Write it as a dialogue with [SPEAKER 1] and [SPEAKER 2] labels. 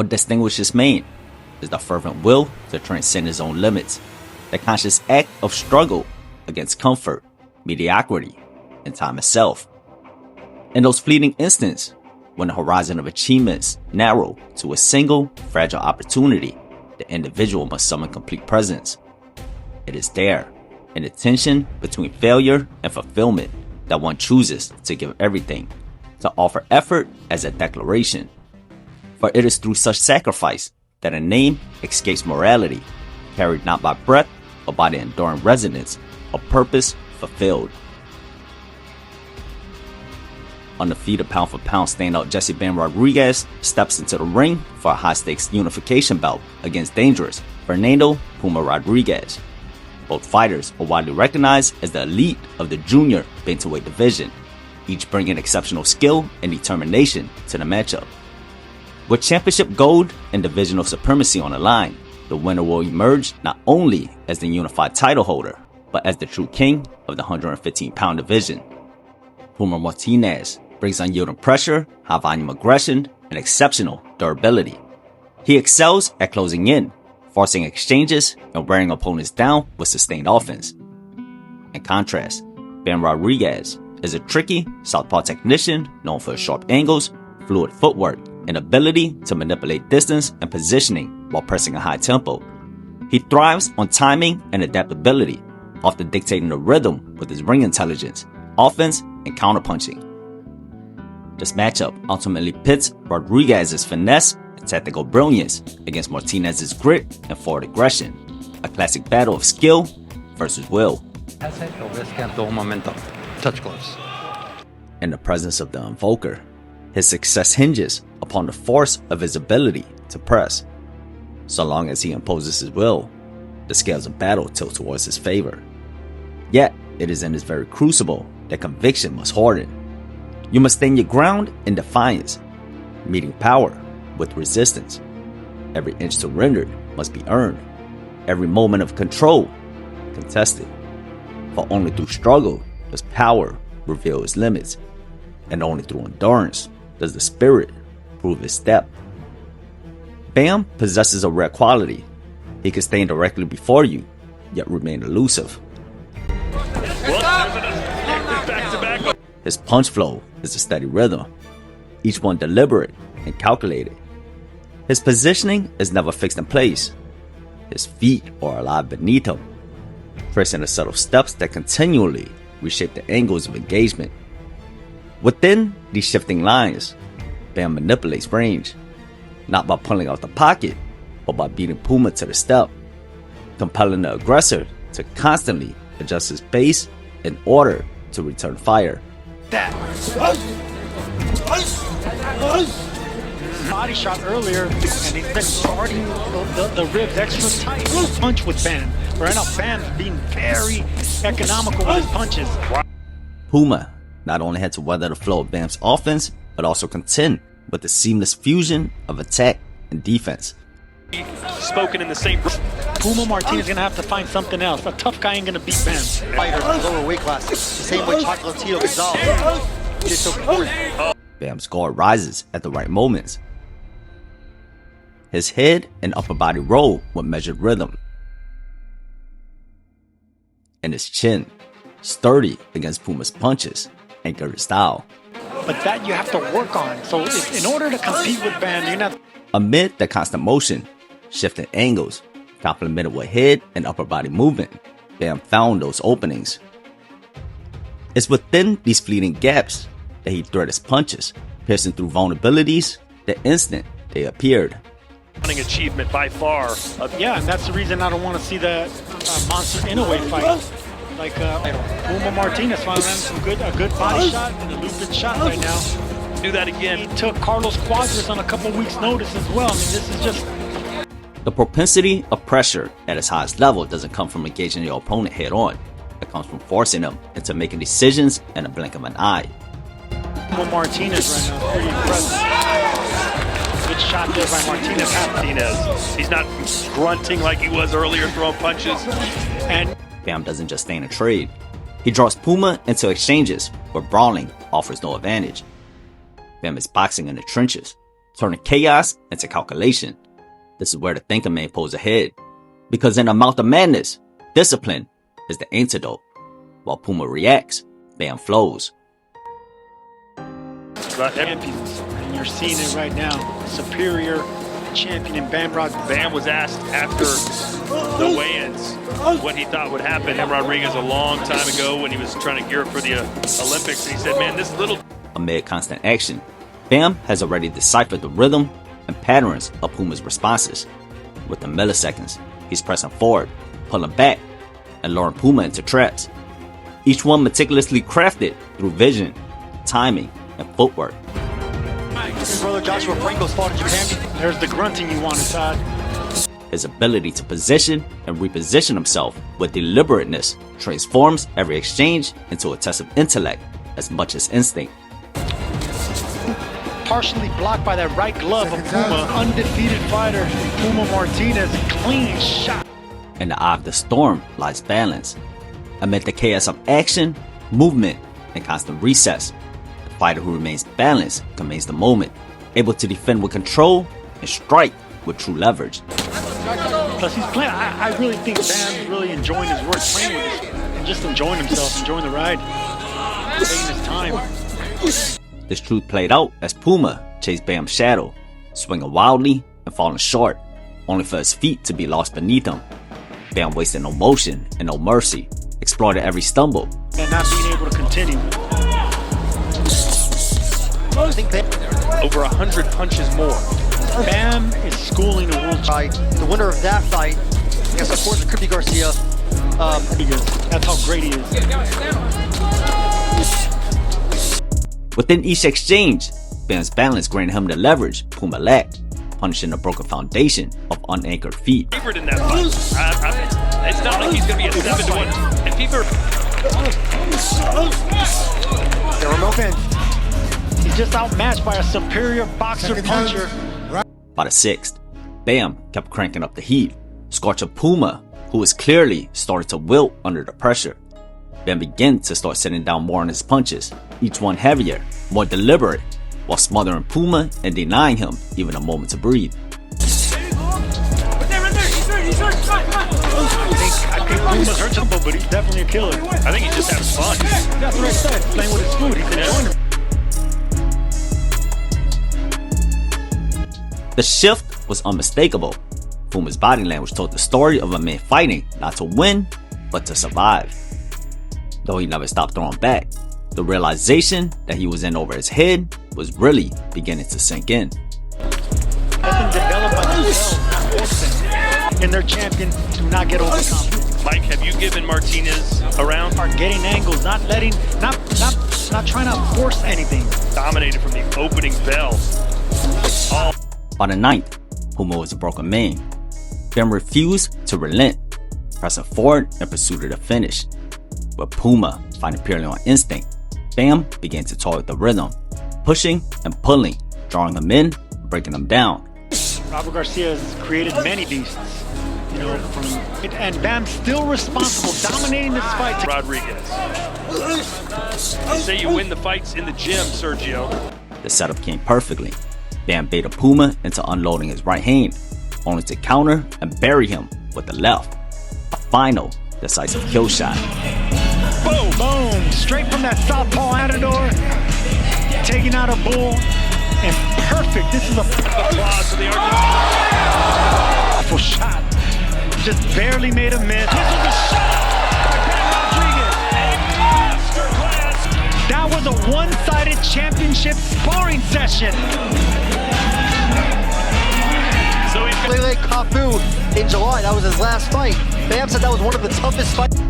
[SPEAKER 1] What distinguishes man is the fervent will to transcend his own limits, the conscious act of struggle against comfort, mediocrity, and time itself. In those fleeting instants, when the horizon of achievements narrow to a single fragile opportunity, the individual must summon complete presence. It is there, in the tension between failure and fulfillment, that one chooses to give everything, to offer effort as a declaration. For it is through such sacrifice that a name escapes morality, carried not by breath, but by the enduring resonance of purpose fulfilled. Undefeated pound-for-pound standout Jesse Ben Rodriguez steps into the ring for a high-stakes unification bout against dangerous Fernando Puma Rodriguez. Both fighters are widely recognized as the elite of the junior bantamweight division, each bringing exceptional skill and determination to the matchup. With championship gold and divisional supremacy on the line, the winner will emerge not only as the unified title holder, but as the true king of the 115-pound division. Puma Martinez brings unyielding pressure, high-volume aggression, and exceptional durability. He excels at closing in, forcing exchanges and wearing opponents down with sustained offense. In contrast, Ben Rodriguez is a tricky southpaw technician known for his sharp angles, fluid footwork, and ability to manipulate distance and positioning while pressing a high tempo. He thrives on timing and adaptability, often dictating the rhythm with his ring intelligence, offense, and counterpunching. This matchup ultimately pits Rodriguez's finesse and tactical brilliance against Martinez's grit and forward aggression, a classic battle of skill versus will.
[SPEAKER 2] Touch gloves.
[SPEAKER 1] In the presence of the invoker, his success hinges upon the force of his ability to press. So long as he imposes his will, the scales of battle tilt towards his favor. Yet, it is in this very crucible that conviction must harden. You must stand your ground in defiance, meeting power with resistance. Every inch surrendered must be earned, every moment of control contested. For only through struggle does power reveal its limits, and only through endurance does the spirit prove its depth. Bam possesses a rare quality. He can stand directly before you, yet remain elusive. His punch flow is a steady rhythm, each one deliberate and calculated. His positioning is never fixed in place. His feet are alive beneath him, tracing the subtle steps that continually reshape the angles of engagement. Within these shifting lines, Bam manipulates range, not by pulling out the pocket, but by beating Puma to the step, compelling the aggressor to constantly adjust his base in order to return fire.
[SPEAKER 2] Body shot earlier, and he's been guarding the ribs extra tight. Punch with Bam. Right now, Bam's being very economical with his punches.
[SPEAKER 1] Puma not only had to weather the flow of Bam's offense, but also contend with the seamless fusion of attack and defense.
[SPEAKER 3] Spoken in the same.
[SPEAKER 2] Puma Martinez is gonna have to find something else. A tough guy ain't gonna beat Bam.
[SPEAKER 4] Fighters in lower weight classes, the same way Chocolatito Gonzalez.
[SPEAKER 1] Bam's guard rises at the right moments. His head and upper body roll with measured rhythm, and his chin, sturdy against Puma's punches, anchor his style.
[SPEAKER 2] But that you have to work on. So in order to compete with Bam, you're not.
[SPEAKER 1] Amid the constant motion, shifting angles, complemented with head and upper body movement, Bam found those openings. It's within these fleeting gaps that he threaded his punches, piercing through vulnerabilities the instant they appeared.
[SPEAKER 3] Achievement by far.
[SPEAKER 2] Yeah, and that's the reason I don't want to see the Monster Inoue fight. Like Puma Martinez finally ran a good body shot and a lucid shot right now.
[SPEAKER 3] Do that again.
[SPEAKER 2] He took Carlos Cuadras on a couple weeks' notice as well. I mean, this is just.
[SPEAKER 1] The propensity of pressure at its highest level doesn't come from engaging your opponent head on. It comes from forcing them into making decisions in a blink of an eye.
[SPEAKER 2] Puma Martinez right now, pretty impressive. Good shot there by Martinez.
[SPEAKER 3] He's not grunting like he was earlier, throwing punches.
[SPEAKER 1] And Bam doesn't just stand and trade. He draws Puma into exchanges where brawling offers no advantage. Bam is boxing in the trenches, turning chaos into calculation. This is where the thinker man pulls ahead. Because in a mouth of madness, discipline is the antidote. While Puma reacts, Bam flows.
[SPEAKER 2] Champions, and you're seeing it right now. Superior champion in Bamrod.
[SPEAKER 3] Bam was asked after the weigh-ins what he thought would happen. Bam Rodriguez a long time ago when he was trying to gear up for the Olympics. He said, man, this little...
[SPEAKER 1] Amid constant action, Bam has already deciphered the rhythm and patterns of Puma's responses. Within milliseconds, he's pressing forward, pulling back, and luring Puma into traps. Each one meticulously crafted through vision, timing, and footwork.
[SPEAKER 4] Brother Joshua Franco's fought in Japan.
[SPEAKER 2] There's the grunting you wanted, Todd.
[SPEAKER 1] His ability to position and reposition himself with deliberateness transforms every exchange into a test of intellect as much as instinct.
[SPEAKER 2] Partially blocked by that right glove of Puma. Undefeated fighter, Puma Martinez. Clean shot.
[SPEAKER 1] In the eye of the storm lies balance. Amid the chaos of action, movement, and constant recess, the fighter who remains balanced commands the moment, able to defend with control and strike with true leverage.
[SPEAKER 2] Plus, he's playing. I really think Bam's really enjoying his work, training with this, and just enjoying himself, enjoying the ride, taking his time.
[SPEAKER 1] This truth played out as Puma chased Bam's shadow, swinging wildly and falling short, only for his feet to be lost beneath him. Bam wasted no motion and no mercy, exploited every stumble,
[SPEAKER 2] and not being able to continue.
[SPEAKER 4] I think Bam,
[SPEAKER 3] over 100 punches more.
[SPEAKER 2] Bam is schooling the world.
[SPEAKER 4] the winner of that fight, against, of course, Crippy Garcia.
[SPEAKER 2] That's how great he is.
[SPEAKER 1] Within each exchange, Bam's balance granted him the leverage Puma lacked, punishing the broken foundation of unanchored feet.
[SPEAKER 3] Favorite in that fight. It's not like he's going to be a 7-1. If he were...
[SPEAKER 4] There were moments.
[SPEAKER 2] He's just outmatched by a superior boxer puncher.
[SPEAKER 1] By the sixth, Bam kept cranking up the heat, scorching Puma, who was clearly starting to wilt under the pressure. Bam began to start sitting down more on his punches, each one heavier, more deliberate, while smothering Puma and denying him even a moment to breathe.
[SPEAKER 2] I think Puma's hurt him, but he's definitely a killer.
[SPEAKER 3] I think he's just having fun.
[SPEAKER 2] That's what I said. Playing with his food, he's enjoying it.
[SPEAKER 1] The shift was unmistakable. Puma's body language told the story of a man fighting not to win, but to survive. Though he never stopped throwing back, the realization that he was in over his head was really beginning to sink in.
[SPEAKER 2] Let them develop by themselves. And their champion do not get overconfident.
[SPEAKER 3] Mike, have you given Martinez a round?
[SPEAKER 2] Are getting angles, not letting, not trying to force anything.
[SPEAKER 3] Dominated from the opening bell.
[SPEAKER 1] By the ninth, Puma was a broken man. Bam refused to relent, pressing forward in pursuit of the finish. But Puma, fighting purely on instinct, Bam began to toy with the rhythm, pushing and pulling, drawing him in, breaking him down.
[SPEAKER 2] Robert Garcia has created many beasts, you know, and Bam's still responsible, dominating this fight.
[SPEAKER 3] Rodriguez. You say you win the fights in the gym, Sergio.
[SPEAKER 1] The setup came perfectly. Bam baited Puma into unloading his right hand, only to counter and bury him with the left. A final, decisive kill shot.
[SPEAKER 2] Boom! Boom! Straight from that southpaw Antidote, taking out a bull, and perfect. This is a
[SPEAKER 3] applause for the Argentine.
[SPEAKER 2] Powerful shot. Just barely made a miss. This was a shot by Bam Rodriguez. A masterclass. That was a one-sided championship sparring session.
[SPEAKER 4] Lele Kafu in July, that was his last fight. Bam said that was one of the toughest fights.